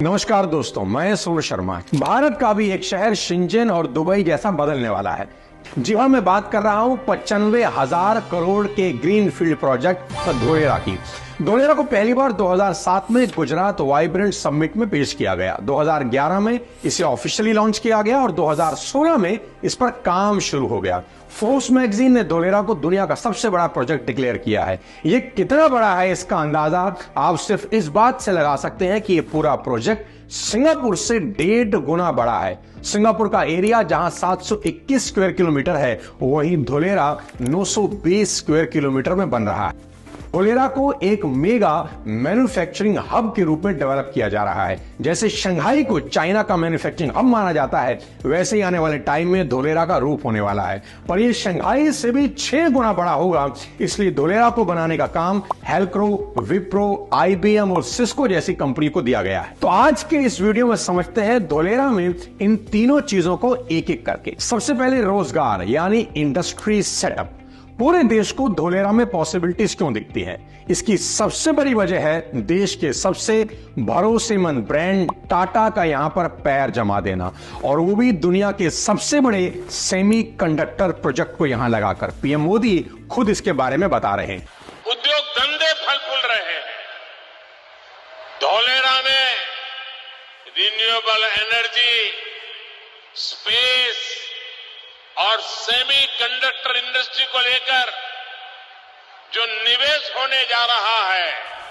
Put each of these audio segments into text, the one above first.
नमस्कार दोस्तों, मैं सूर्य शर्मा। भारत का भी एक शहर शिंजन और दुबई जैसा बदलने वाला है। जी हाँ, मैं बात कर रहा हूँ 95,000 करोड़ के ग्रीनफील्ड प्रोजेक्ट धोलेरा की। धोलेरा को पहली बार 2007 में गुजरात वाइब्रेंट समिट में पेश किया गया। 2011 में इसे ऑफिशियली लॉन्च किया गया और 2016 में इस पर काम शुरू हो गया। फोर्ब्स मैगजीन ने धोलेरा को दुनिया का सबसे बड़ा प्रोजेक्ट डिक्लेयर किया है। ये कितना बड़ा है इसका अंदाजा आप सिर्फ इस बात से लगा सकते हैं कि ये पूरा प्रोजेक्ट सिंगापुर से 1.5 गुना बड़ा है। सिंगापुर का एरिया जहां 721 स्क्वायर किलोमीटर है, वहीं धोलेरा 920 स्क्वायर किलोमीटर में बन रहा है। धोलेरा को एक मेगा मैन्युफैक्चरिंग हब के रूप में डेवलप किया जा रहा है। जैसे शंघाई को चाइना का मैन्युफैक्चरिंग हब माना जाता है, वैसे ही आने वाले टाइम में धोलेरा का रूप होने वाला है। पर ये शंघाई से भी 6 गुना बड़ा होगा। इसलिए धोलेरा को बनाने का काम हेल्क्रो, विप्रो, IBM और सिस्को जैसी कंपनी को दिया गया है। तो आज के इस वीडियो में समझते हैं धोलेरा में इन तीनों चीजों को एक एक करके। सबसे पहले रोजगार यानी इंडस्ट्री सेटअप। पूरे देश को धोलेरा में पॉसिबिलिटीज क्यों दिखती है? इसकी सबसे बड़ी वजह है देश के सबसे भरोसेमंद ब्रांड टाटा का यहां पर पैर जमा देना, और वो भी दुनिया के सबसे बड़े सेमीकंडक्टर प्रोजेक्ट को यहां लगाकर। पीएम मोदी खुद इसके बारे में बता रहे हैं। उद्योग धंधे फल फूल रहे हैं। धोलेरा में रिन्यूएबल एनर्जी, स्पेस और सेमीकंडक्टर इंडस्ट्री को लेकर जो निवेश होने जा रहा है।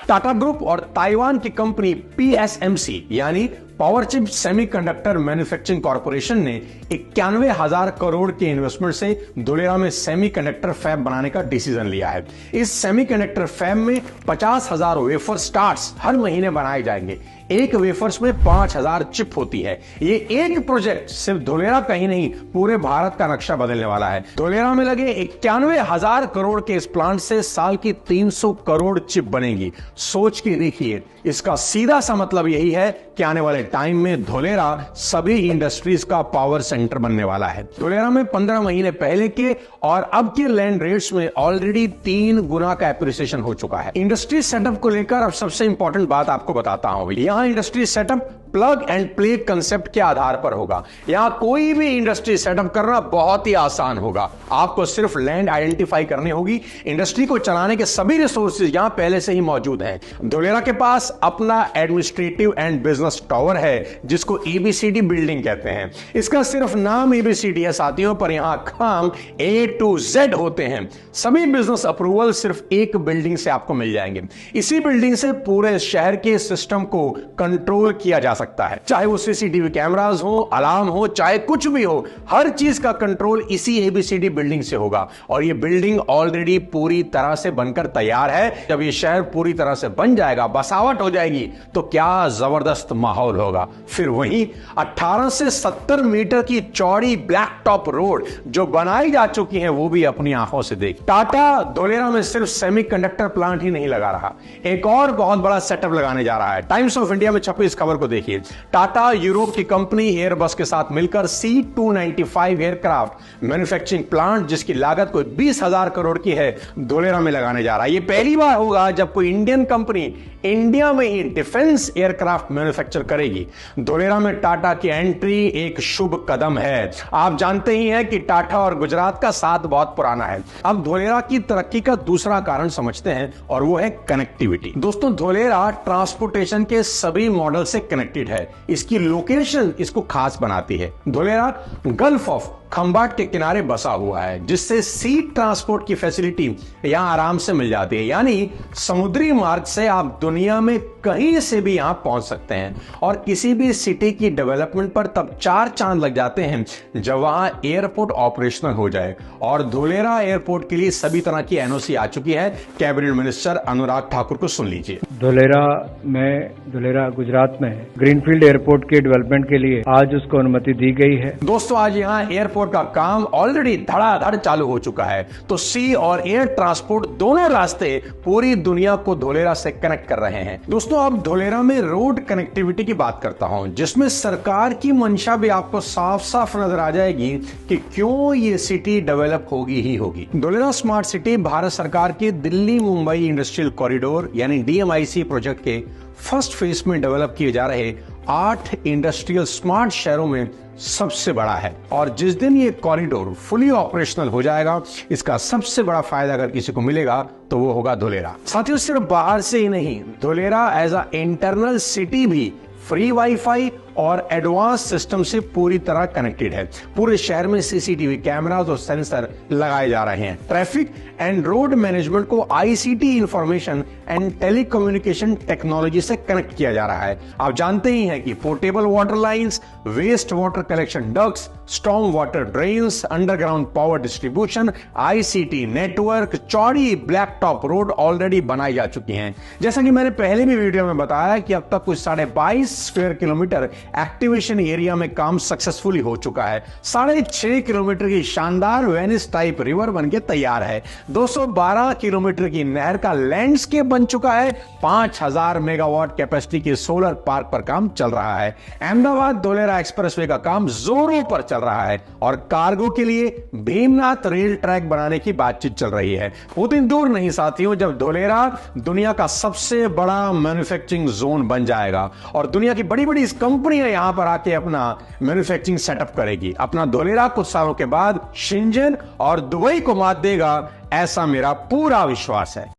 टाटा ग्रुप और ताइवान की कंपनी PSMC यानी power chip semiconductor manufacturing corporation ने 91,000 करोड़ के इन्वेस्टमेंट से धोलेरा में सेमीकंडक्टर फैब बनाने का डिसीजन लिया है। इस सेमीकंडक्टर फैब में 50,000 वेफर स्टार्ट्स हर महीने बनाए जाएंगे। एक वेफर्स में 5,000 चिप होती है। ये एक प्रोजेक्ट सिर्फ धोलेरा का ही नहीं, पूरे भारत का नक्शा बदलने वाला है। धोलेरा में लगे 91,000 करोड़ के इस प्लांट से साल की 300 करोड़ चिप बनेगी। सोच के देखिए, इसका सीधा सा मतलब यही है कि आने वाले टाइम में धोलेरा सभी इंडस्ट्रीज का पावर सेंटर बनने वाला है। धोलेरा में 15 महीने पहले के और अब के लैंड रेट्स में ऑलरेडी 3 गुना का एप्रिसिएशन हो चुका है। इंडस्ट्री सेटअप को लेकर अब सबसे इंपॉर्टेंट बात आपको बताता हूं। यहां industry setup plug and play concept के आधार पर होगा। यहां कोई भी इंडस्ट्री सेटअप करना बहुत ही आसान होगा। आपको सिर्फ लैंड आइडेंटिफाई करनी होगी। इंडस्ट्री को चलाने के सभी रिसोर्सेज यहां पहले से ही मौजूद हैं। धोलेरा के पास अपना एडमिनिस्ट्रेटिव एंड बिजनेस टावर है, जिसको ABCD बिल्डिंग कहते हैं। इसका सिर्फ नाम ABCD है साथियों, पर यहां काम A to Z होते हैं। सभी बिजनेस अप्रूवल सिर्फ एक बिल्डिंग से आपको मिल जाएंगे। इसी बिल्डिंग से पूरे शहर के सिस्टम को कंट्रोल किया जा सकता है। चाहे वो CCTV कैमरास हो, अलार्म हो, चाहे कुछ भी हो, हर चीज का कंट्रोल इसी ABCD बिल्डिंग से होगा। और ये बिल्डिंग ऑलरेडी पूरी तरह से बनकर तैयार है। जब ये शहर पूरी तरह से बन जाएगा, बसावट हो जाएगी, तो क्या जबरदस्त माहौल होगा। फिर वहीं 18 से 70 मीटर की चौड़ी ब्लैक टॉप रोड जो बनाई जा चुकी है, वो भी अपनी आंखों से देख। टाटा धोलेरा में सिर्फ सेमीकंडक्टर प्लांट ही नहीं लगा रहा, एक और बहुत बड़ा सेटअप लगाने जा रहा है। टाइम्स ऑफ इंडिया में छपी इस खबर को देखिए। टाटा यूरोप की कंपनी एयरबस के साथ मिलकर C295 एयरक्राफ्ट मैन्युफैक्चरिंग प्लांट, जिसकी लागत कोई 20,000 करोड़ की है, धोलेरा में लगाने जा रहा है। यह पहली बार होगा जब कोई इंडियन कंपनी इंडिया में ही डिफेंस एयरक्राफ्ट मैन्युफैक्चर करेगी। धोलेरा में टाटा की एंट्री एक शुभ कदम है। आप जानते ही हैं कि टाटा और गुजरात का साथ बहुत पुराना है। अब धोलेरा की तरक्की का दूसरा कारण समझते हैं, और वो है कनेक्टिविटी। दोस्तों, धोलेरा ट्रांसपोर्टेशन के सभी मॉडल से कनेक्टेड है। इसकी लोकेशन इसको खास बनाती है। धोलेरा गल्फ ऑफ खंबाट के किनारे बसा हुआ है, जिससे सी ट्रांसपोर्ट की फैसिलिटी यहां आराम से मिल जाती है। यानी समुद्री मार्ग से आप दुनिया में कहीं से भी यहां पहुंच सकते हैं। और किसी भी सिटी की डेवलपमेंट पर तब 4 चांद लग जाते हैं जब वहां एयरपोर्ट ऑपरेशनल हो जाए। और धोलेरा एयरपोर्ट के लिए सभी तरह की NOC आ चुकी है। कैबिनेट मिनिस्टर अनुराग ठाकुर को सुन लीजिए। धोलेरा गुजरात में ग्रीनफील्ड एयरपोर्ट के डेवलपमेंट के लिए आज उसको अनुमति दी गई है। दोस्तों, आज यहाँ एयरपोर्ट का काम ऑलरेडी धड़ाधड़ चालू हो चुका है। तो सी और एयर ट्रांसपोर्ट दोनों रास्ते पूरी दुनिया को धोलेरा से कनेक्ट कर रहे हैं। दोस्तों, अब धोलेरा में रोड कनेक्टिविटी की बात करता हूं, जिसमें सरकार की मंशा भी आपको साफ साफ नजर आ जाएगी कि क्यों ये सिटी डेवलप होगी ही होगी। धोलेरा स्मार्ट सिटी भारत सरकार के दिल्ली मुंबई इंडस्ट्रियल कॉरिडोर यानी DMIC प्रोजेक्ट के फर्स्ट फेज में डेवलप किए जा रहे 8 इंडस्ट्रियल स्मार्ट शहरों में सबसे बड़ा है। और जिस दिन ये कॉरिडोर फुली ऑपरेशनल हो जाएगा, इसका सबसे बड़ा फायदा अगर किसी को मिलेगा तो वो होगा धुलेरा। साथियों, सिर्फ बाहर से ही नहीं, Dholera as a internal city भी फ्री वाईफाई और एडवांस सिस्टम से पूरी तरह कनेक्टेड है। पूरे शहर में सीसीटीवी कैमरास और सेंसर लगाए जा रहे हैं। ट्रैफिक एंड रोड मैनेजमेंट को ICT information and telecommunication technology से कनेक्ट किया जा रहा है। आप जानते ही हैं कि portable water lines, waste water collection ducts, storm water drains, underground power distribution, ICT network, चौड़ी ब्लैक टॉप रोड ऑलरेडी बनाई जा चुकी हैं। जैसा कि मैंने पहले भी वीडियो में बताया कि अब तक कुछ 22.5 स्क्वायर किलोमीटर एक्टिवेशन एरिया में काम सक्सेसफुली हो चुका है। 6.5 किलोमीटर की शानदार वेनिस टाइप रिवर बनके तैयार है। 212 किलोमीटर की नहर का लैंडस्केप बन चुका है। 5000 मेगावाट कैपेसिटी के सोलर पार्क पर काम चल रहा है। अहमदाबाद धुलेरा एक्सप्रेसवे का काम जोरों पर चल रहा है और कार्गो के लिए भीमनाथ रेल ट्रैक बनाने की बातचीत चल रही है। वो दिन दूर नहीं साथियों जब धुलेरा दुनिया का सबसे बड़ा मैन्युफैक्चरिंग जोन बन जाएगा और दुनिया की बड़ी बड़ी कंपनियां यहां पर आके अपना मैन्युफैक्चरिंग सेटअप करेगी। अपना धुलेरा कुछ सालों के बाद शेंजन और दुबई को मात देगा, ऐसा मेरा पूरा विश्वास है।